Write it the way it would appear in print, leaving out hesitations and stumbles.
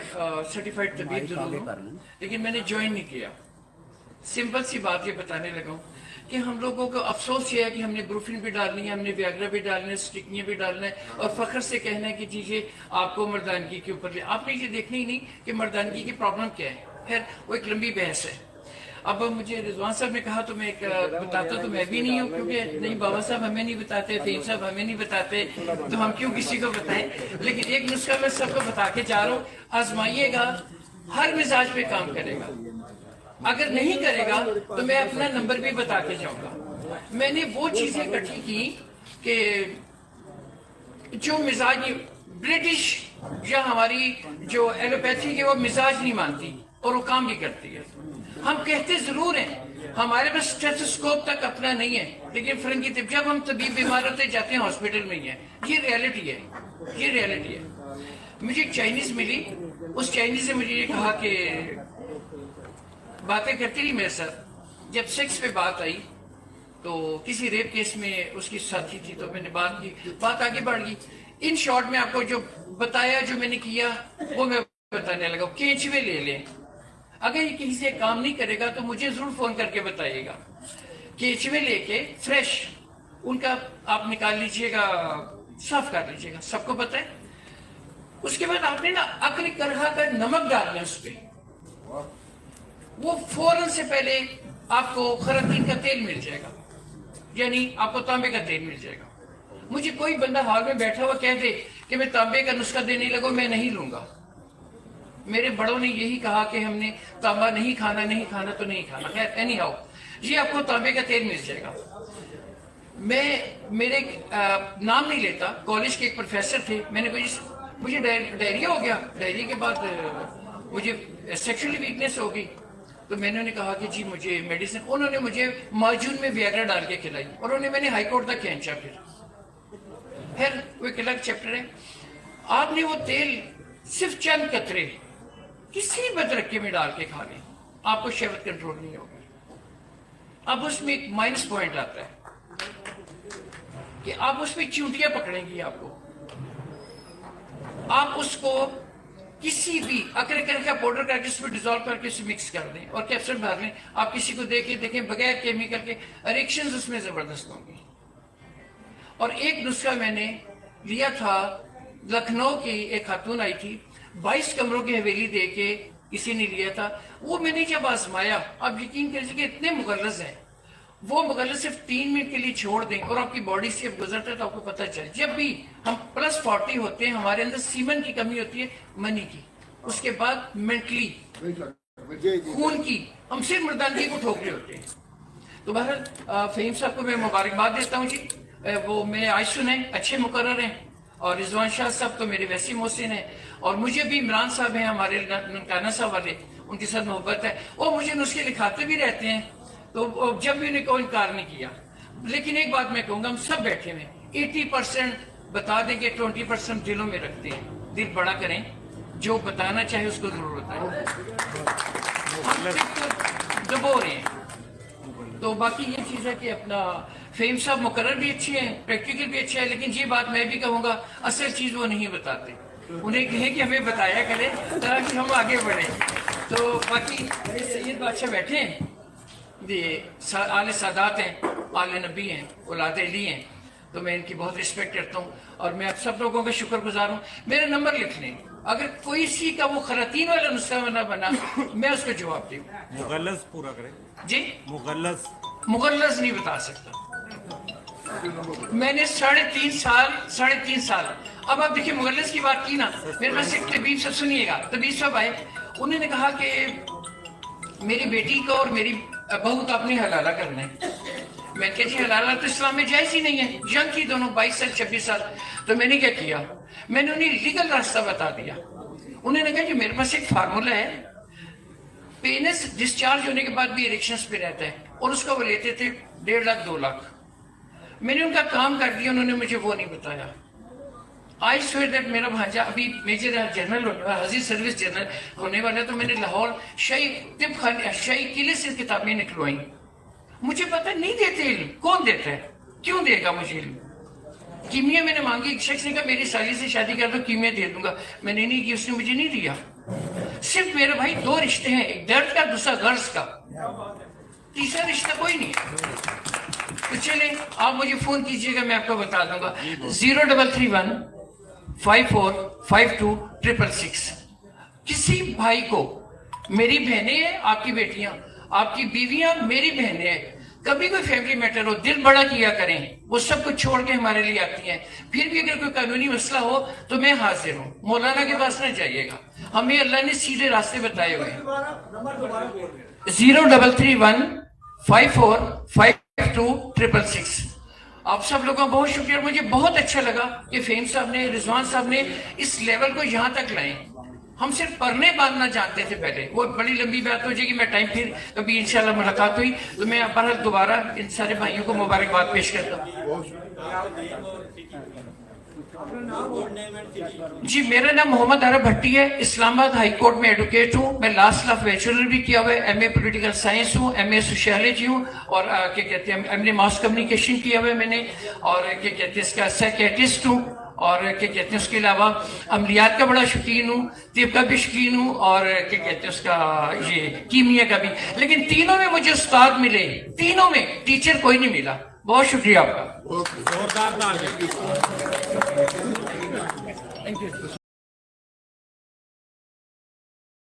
Certified तबीब जरूर हूँ, लेकिन मैंने ज्वाइन नहीं किया। सिंपल सी बात ये बताने लगा हूँ कि हम लोगों को अफसोस ये है कि हमने ब्रूफिन भी डालनी है, हमने वियाग्रा भी डालना है, स्टिकनिया भी डालना है, और फख्र से कहना है कि जी ये आपको मर्दानगी के ऊपर आपने ये देखना ही नहीं कि मर्दानगी की प्रॉब्लम क्या है। खैर वो एक लंबी बहस है। अब मुझे रिजवान साहब ने कहा तो मैं एक बताता तो मैं भी नहीं हूँ, क्योंकि नहीं बाबा साहब हमें नहीं बताते, फहीम साहब हमें नहीं बताते, तो हम क्यों किसी को बताएं। लेकिन एक नुस्खा मैं सबको बता के जा रहा हूँ, आजमाइएगा, हर मिजाज पे काम करेगा। अगर नहीं करेगा तो मैं अपना नंबर भी बता के जाऊंगा। मैंने वो चीजें इकट्ठी की कि जो मिजाज ब्रिटिश या हमारी जो एलोपैथी की वो मिजाज नहीं मानती और वो काम भी करती है। हम कहते जरूर हैं, हमारे पास स्टेथोस्कोप तक अपना नहीं है, लेकिन फरंगी तिब जब हम तबीब बीमार होते जाते हैं हॉस्पिटल में ही है। ये रियलिटी है, ये रियलिटी है। मुझे एक चाइनीज मिली, उस चाइनीज ने मुझे ये कहा कि बातें करती रही मेरे साथ। जब सेक्स पे बात आई तो किसी रेप केस में उसकी साथी थी, तो मैंने बात की, बात आगे बढ़ गई। इन शॉर्ट में आपको जो बताया, जो मैंने किया, वो मैं बताने लगा। केंचुए ले लें, अगर ये किसी से काम नहीं करेगा तो मुझे जरूर फोन करके बताइएगा। केंचुए लेके फ्रेश उनका आप निकाल लीजिएगा, साफ कर लीजिएगा, सबको पता है। उसके बाद आपने ना अकल करहा कर नमक डालना है उस पर, वो फौरन से पहले आपको खरातीन का तेल मिल जाएगा, यानी आपको तांबे का तेल मिल जाएगा। मुझे कोई बंदा हाल में बैठा हुआ कह दे कि मैं तांबे का नुस्खा देने लगूं, मैं नहीं लूंगा। मेरे बड़ों ने यही कहा कि हमने तांबा नहीं खाना, नहीं खाना तो नहीं खाना। खैर एनी हाउ, जी आपको तांबे का तेल मिल जाएगा। मैं मेरे नाम नहीं लेता, कॉलेज के एक प्रोफेसर थे, मैंने कहा मुझे डायरिया हो गया, डायरिया के बाद मुझे सेक्सुअली वीकनेस हो गई, तो मैंने उन्हें कहा कि जी मुझे मेडिसिन, उन्होंने मुझे माजून में वियाग्रा डाल के खिलाई, और उन्होंने मैंने हाईकोर्ट तक खींचा। फिर वो एक अलग चैप्टर है। आपने वो तेल सिर्फ चंद कतरे किसी बदरक्के में डाल के खा लें, आपको शहवत कंट्रोल नहीं होगी। अब उसमें एक माइनस पॉइंट आता है कि आप उसमें चूंटियां पकड़ेंगी, आप उसको किसी भी अकड़ का पाउडर करके उसमें डिजोल्व करके उसमें मिक्स कर दें और कैप्सूल भर लें। आप किसी को देखें बगैर केमिकल के, रिएक्शंस उसमें जबरदस्त होंगी। और एक नुस्खा मैंने लिया था, लखनऊ की एक खातून आई थी, 22 कमरों की हवेली दे के किसी ने लिया था। वो मैंने जब आजमाया, आप यकीन कीजिए कि इतने मुगल्लज़ हैं, वो मुगल्लज़ सिर्फ 3 मिनट के लिए छोड़ दें और आपकी बॉडी से गुजरता है तो आपको पता चले। जब भी हम +40 होते हैं, हमारे अंदर सीमन की कमी होती है, मनी की, उसके बाद मेंटली खून की, हम सिर्फ मर्दानगी को ठोक रहे होते हैं। तो बहरहाल फहीम साहब को मैं मुबारकबाद देता हूँ जी, वो मेरे आयसुन हैं, अच्छे मुकर्रर हैं, और रिजवान शाह साहब तो मेरे वैसे मोहसिन हैं, और मुझे भी इमरान साहब हैं हमारे ननकाना साहब वाले, उनके साथ मोहब्बत है, वो मुझे नुस्खे लिखाते भी रहते हैं, तो जब भी उन्हें कोई इनकार नहीं किया। लेकिन एक बात मैं कहूँगा, हम सब बैठे हुए 80% बता दें कि 20% दिलों में रखते हैं। दिल बड़ा करें, जो बताना चाहे उसको जरूर बताएं, हम दबो रहे हैं। तो बाकी ये चीज़ है कि अपना फहीम साहब मुकर्रर भी अच्छे हैं, प्रैक्टिकल भी अच्छा है, लेकिन ये बात मैं भी कहूँगा, असल चीज़ वो नहीं बताते। उन्हें कहें कि हमें बताया करें ताकि हम आगे बढ़ें। तो बाकी सैयद बादशाह बैठे हैं, ये आले सादात हैं, आले नबी हैं, औलाद अली हैं, तो मैं इनकी बहुत रिस्पेक्ट करता हूँ, और मैं आप सब लोगों का शुक्रगुजार हूँ। मेरा नंबर लिख लें, अगर कोई सी का वो खरातीन वाला नुस्खा ना बना, मैं उसको जवाब दूँ। मुगल्लज़ पूरा करें जी, मुगल्लज़ नहीं बता सकता। मैंने 3.5 साल, अब आप देखिए मुगल्लज़ की बात की ना, मेरे पास एक तबीब साहब, सुनिएगा, तबीब साहब आए, उन्होंने कहा कि मेरी बेटी को और मेरी बहू को आपने हलाला करना है। मैं कहा जी हलाला तो इस्लाम में जायज़ ही नहीं है, यंग थी दोनों, 22 साल 26 साल। तो मैंने क्या किया, मैंने उन्हें लीगल रास्ता बता दिया। उन्होंने कहा कि मेरे पास एक फार्मूला है, पेनिस डिस्चार्ज होने के बाद भी इरेक्शंस पे रहता है, और उसका वो लेते थे 1.5 लाख 2 लाख। मैंने उनका काम कर दिया, उन्होंने मुझे वो नहीं बताया। आई स्वेयर दैट मेरा भांजा अभी मेजर जनरल होने वाला, हजीर सर्विस जनरल होने वाला है, तो मैंने लाहौर शाही किले से किताबें निकलवाई। मुझे पता नहीं देते इल्म, कौन देता है, क्यों देगा मुझे इल्म। कीमिया मैंने मांगी, एक शख्स ने कहा मेरी साली से शादी कर दो, कीमिया दे दूंगा। मैंने नहीं की, उसने मुझे नहीं दिया। صرف میرے بھائی 2 رشتے ہیں، ایک درد کا دوسرا غرض کا، تیسرا رشتہ کوئی نہیں ہے. تو چلیں آپ مجھے فون کیجئے گا، میں آپ کو بتا دوں گا. 0331545266. کسی بھائی کو، میری بہنیں ہیں آپ کی بیٹیاں، آپ کی بیویاں میری بہنیں ہیں، کبھی کوئی فیملی میٹر ہو دل بڑا کیا کریں، وہ سب کچھ چھوڑ کے ہمارے لیے آتی ہیں. پھر بھی اگر کوئی قانونی مسئلہ ہو تو میں حاضر ہوں، مولانا کے پاس نہ جائیے گا، ہمیں اللہ نے سیدھے راستے بتائے ہوئے ہیں. 0331545266. آپ سب لوگوں کا بہت شکریہ. مجھے بہت اچھا لگا کہ فہیم صاحب نے، رضوان صاحب نے اس لیول کو یہاں تک لائیں. ہم صرف پڑھنے باندھنا جانتے تھے پہلے، وہ بڑی لمبی بات ہو جائے گی. میں ٹائم پھر کبھی انشاءاللہ ملاقات ہوئی تو میں بہرحال دوبارہ ان سارے بھائیوں کو مبارکباد پیش کرتا ہوں. جی میرا نام محمد عرب بھٹی ہے، اسلام آباد ہائی کورٹ میں ایڈوکیٹ ہوں. میں لاسٹ لاف بیچلر بھی کیا ہوا ہے، ایم اے پولیٹیکل سائنس ہوں، ایم اے سوشیالوجی ہوں، اور کیا کہتے ہیں ایم اے ماس کمیونیکیشن کیا ہوا ہے میں نے، اور کیا کہتے ہیں اس کا سائیکیٹرسٹ ہوں، اور کیا کہتے ہیں اس کے علاوہ عملیات کا بڑا شوقین ہوں، طب کا بھی شوقین ہوں، اور کیا کہتے ہیں اس کا یہ کیمیا کا بھی. لیکن تینوں میں مجھے استاد ملے، تینوں میں ٹیچر کوئی نہیں ملا. بہت شکریہ آپ کا.